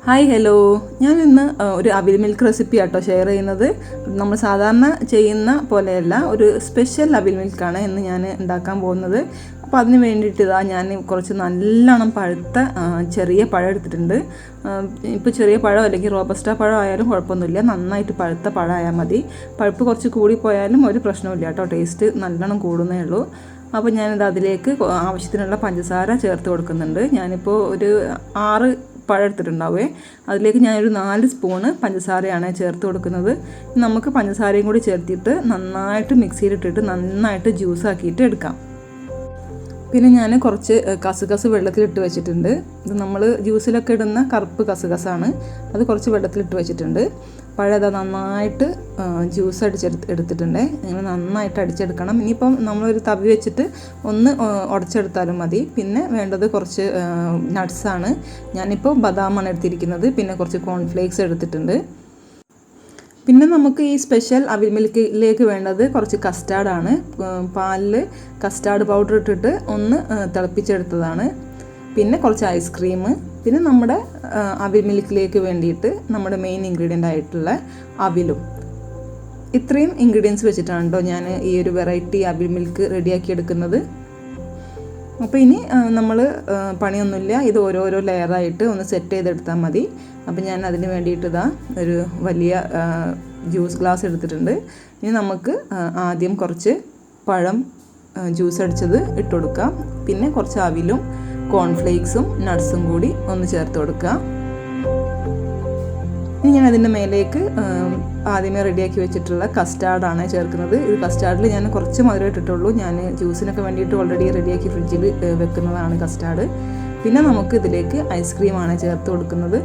Hi hello, ഞാൻ ഇന്ന് ഒരു അവിൽ മിൽക്ക് റെസിപ്പി ആട്ടോ ഷെയർ ചെയ്യുന്നത്. നമ്മൾ സാധാരണ ചെയ്യുന്ന പോലെയല്ല, ഒരു സ്പെഷ്യൽ അവിൽ മിൽക്കാണ് ഇന്ന് ഞാൻ ഉണ്ടാക്കാൻ പോകുന്നത്. അപ്പോൾ അതിന് വേണ്ടിയിട്ട് ഞാൻ കുറച്ച് നല്ലോണം പഴുത്ത ചെറിയ പഴം എടുത്തിട്ടുണ്ട്. ഇപ്പോൾ ചെറിയ പഴം അല്ലെങ്കിൽ റോബസ്റ്റ പഴം ആയാലും കുഴപ്പമൊന്നുമില്ല, നന്നായിട്ട് പഴുത്ത പഴമായാൽ മതി. പഴുപ്പ് കുറച്ച് കൂടിപ്പോയാലും ഒരു പ്രശ്നമില്ല കേട്ടോ, ടേസ്റ്റ് നല്ലോണം കൂടുന്നേ ഉള്ളൂ. അപ്പോൾ ഞാനിത് അതിലേക്ക് ആവശ്യത്തിനുള്ള പഞ്ചസാര ചേർത്ത് കൊടുക്കുന്നുണ്ട്. ഞാനിപ്പോൾ ഒരു 6 പഴം എടുത്തിട്ടുണ്ടാവേ, അതിലേക്ക് ഞാനൊരു 4 സ്പൂണ് പഞ്ചസാരയാണ് ചേർത്ത് കൊടുക്കുന്നത്. നമുക്ക് പഞ്ചസാരയും കൂടി ചേർത്തിട്ട് നന്നായിട്ട് മിക്സിയിലിട്ടിട്ട് നന്നായിട്ട് ജ്യൂസാക്കിയിട്ട് എടുക്കാം. പിന്നെ ഞാൻ കുറച്ച് കസുകസ് വെള്ളത്തിലിട്ട് വെച്ചിട്ടുണ്ട്. ഇത് നമ്മൾ ജ്യൂസിലൊക്കെ ഇടുന്ന കറുപ്പ് കസുകസാണ്, അത് കുറച്ച് വെള്ളത്തിലിട്ട് വെച്ചിട്ടുണ്ട്. പഴയത് നന്നായിട്ട് ജ്യൂസ് എടുത്തിട്ടുണ്ട്. ഇങ്ങനെ നന്നായിട്ട് അടിച്ചെടുക്കണം. ഇനിയിപ്പം നമ്മളൊരു തവി വെച്ചിട്ട് ഒന്ന് ഉടച്ചെടുത്താലും മതി. പിന്നെ വേണ്ടത് കുറച്ച് നട്ട്സാണ്. ഞാനിപ്പോൾ ബദാമാണ് എടുത്തിരിക്കുന്നത്. പിന്നെ കുറച്ച് കോൺഫ്ലേക്സ് എടുത്തിട്ടുണ്ട്. പിന്നെ നമുക്ക് ഈ സ്പെഷ്യൽ അവിൽ മിൽക്കിലേക്ക് വേണ്ടത് കുറച്ച് കസ്റ്റാർഡാണ്. പാലിൽ കസ്റ്റാർഡ് പൗഡർ ഇട്ടിട്ട് ഒന്ന് തിളപ്പിച്ചെടുത്തതാണ്. പിന്നെ കുറച്ച് ഐസ്ക്രീം, പിന്നെ നമ്മുടെ അവിൽ മിൽക്കിലേക്ക് വേണ്ടിയിട്ട് നമ്മുടെ മെയിൻ ഇൻഗ്രീഡിയൻ്റ് ആയിട്ടുള്ള അവിലും. ഇത്രയും ഇൻഗ്രീഡിയൻസ് വെച്ചിട്ടാണ് കേട്ടോ ഞാൻ ഈ ഒരു വെറൈറ്റി അവിൽ മിൽക്ക് റെഡിയാക്കി എടുക്കുന്നത്. അപ്പോൾ ഇനി നമ്മൾ പണിയൊന്നുമില്ല, ഇത് ഓരോരോ ലെയറായിട്ട് ഒന്ന് സെറ്റ് ചെയ്തെടുത്താൽ മതി. അപ്പോൾ ഞാൻ അതിന് വേണ്ടിയിട്ട് ഒരു വലിയ ജ്യൂസ് ഗ്ലാസ് എടുത്തിട്ടുണ്ട്. ഇനി നമുക്ക് ആദ്യം കുറച്ച് പഴം ജ്യൂസ് അടിച്ചത് ഇട്ട് കൊടുക്കാം. പിന്നെ കുറച്ച് അവിലും കോൺഫ്ലേക്സും നട്ട്സും കൂടി ഒന്ന് ചേർത്ത് കൊടുക്കുക. ഇനി ഞാൻ അതിൻ്റെ മേലേക്ക് ആദ്യമേ റെഡിയാക്കി വെച്ചിട്ടുള്ള കസ്റ്റാർഡാണ് ചേർക്കുന്നത്. ഇത് കസ്റ്റാർഡിൽ ഞാൻ കുറച്ച് മധുരം ഇട്ടിട്ടുള്ളൂ. ഞാൻ ജ്യൂസിനൊക്കെ വേണ്ടിയിട്ട് ഓൾറെഡി റെഡിയാക്കി ഫ്രിഡ്ജിൽ വെക്കുന്നതാണ് കസ്റ്റാർഡ്. പിന്നെ നമുക്ക് ഇതിലേക്ക് ഐസ്ക്രീമാണ് ചേർത്ത് കൊടുക്കുന്നത്.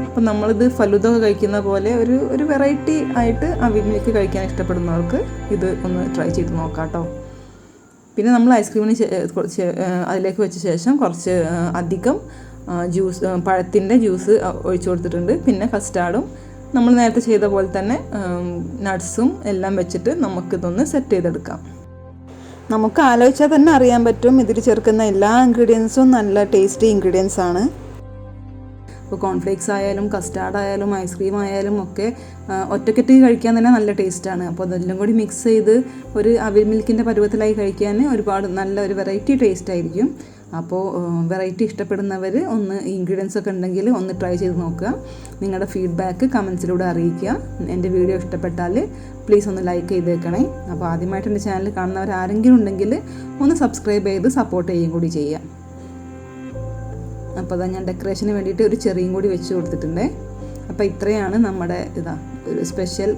അപ്പം നമ്മളിത് ഫലൂദ കഴിക്കുന്ന പോലെ ഒരു വെറൈറ്റി ആയിട്ട് അവിൽ മിൽക്ക് കഴിക്കാൻ ഇഷ്ടപ്പെടുന്നവർക്ക് ഇത് ഒന്ന് ട്രൈ ചെയ്ത് നോക്കാം കേട്ടോ. പിന്നെ നമ്മൾ ഐസ്ക്രീമിന് അതിലേക്ക് വെച്ച ശേഷം കുറച്ച് അധികം പഴത്തിൻ്റെ ജ്യൂസ് ഒഴിച്ചു കൊടുത്തിട്ടുണ്ട്. പിന്നെ കസ്റ്റാർഡും നമ്മൾ നേരത്തെ ചെയ്ത പോലെ തന്നെ നട്ട്സും എല്ലാം വെച്ചിട്ട് നമുക്കിതൊന്ന് സെറ്റ് ചെയ്തെടുക്കാം. നമുക്ക് ആലോചിച്ചാൽ തന്നെ അറിയാൻ പറ്റും ഇതിൽ ചേർക്കുന്ന എല്ലാ ഇൻഗ്രീഡിയൻസും നല്ല ടേസ്റ്റി ഇൻഗ്രീഡിയൻസ് ആണ്. ഇപ്പോൾ കോൺഫ്ലേക്സ് ആയാലും കസ്റ്റാർഡ് ആയാലും ഐസ്ക്രീം ആയാലും ഒക്കെ ഒറ്റക്കെട്ടി കഴിക്കാൻ തന്നെ നല്ല ടേസ്റ്റാണ്. അപ്പോൾ അതെല്ലാം കൂടി മിക്സ് ചെയ്ത് ഒരു അവിൽ മിൽക്കിൻ്റെ പരുവത്തിലായി കഴിക്കാൻ ഒരുപാട് നല്ല ഒരു വെറൈറ്റി ടേസ്റ്റ് ആയിരിക്കും. അപ്പോൾ വെറൈറ്റി ഇഷ്ടപ്പെടുന്നവർ ഒന്ന് ഇൻഗ്രീഡിയൻസ് ഒക്കെ ഉണ്ടെങ്കിൽ ഒന്ന് ട്രൈ ചെയ്ത് നോക്കുക. നിങ്ങളുടെ ഫീഡ്ബാക്ക് കമൻസിലൂടെ അറിയിക്കുക. എൻ്റെ വീഡിയോ ഇഷ്ടപ്പെട്ടാൽ പ്ലീസ് ഒന്ന് ലൈക്ക് ചെയ്തേക്കണേ. അപ്പോൾ ആദ്യമായിട്ട് എൻ്റെ ചാനൽ കാണുന്നവർ ആരെങ്കിലും ഉണ്ടെങ്കിൽ ഒന്ന് സബ്സ്ക്രൈബ് ചെയ്ത് സപ്പോർട്ട് ചെയ്യുകയും കൂടി ചെയ്യാം. അപ്പോൾ ഞാൻ ഡെക്കറേഷന് വേണ്ടിയിട്ട് ഒരു ചെറിയും കൂടി വെച്ച് കൊടുത്തിട്ടുണ്ട്. അപ്പോൾ ഇത്രയാണ് നമ്മുടെ ഒരു സ്പെഷ്യൽ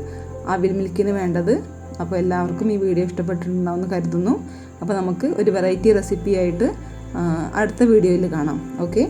അവിൽ മിൽക്കിന് വേണ്ടത്. അപ്പോൾ എല്ലാവർക്കും ഈ വീഡിയോ ഇഷ്ടപ്പെട്ടിട്ടുണ്ടാവുമെന്ന് കരുതുന്നു. അപ്പോൾ നമുക്ക് ഒരു വെറൈറ്റി റെസിപ്പി ആയിട്ട് അടുത്ത വീഡിയോയിൽ കാണാം. ഓക്കെ.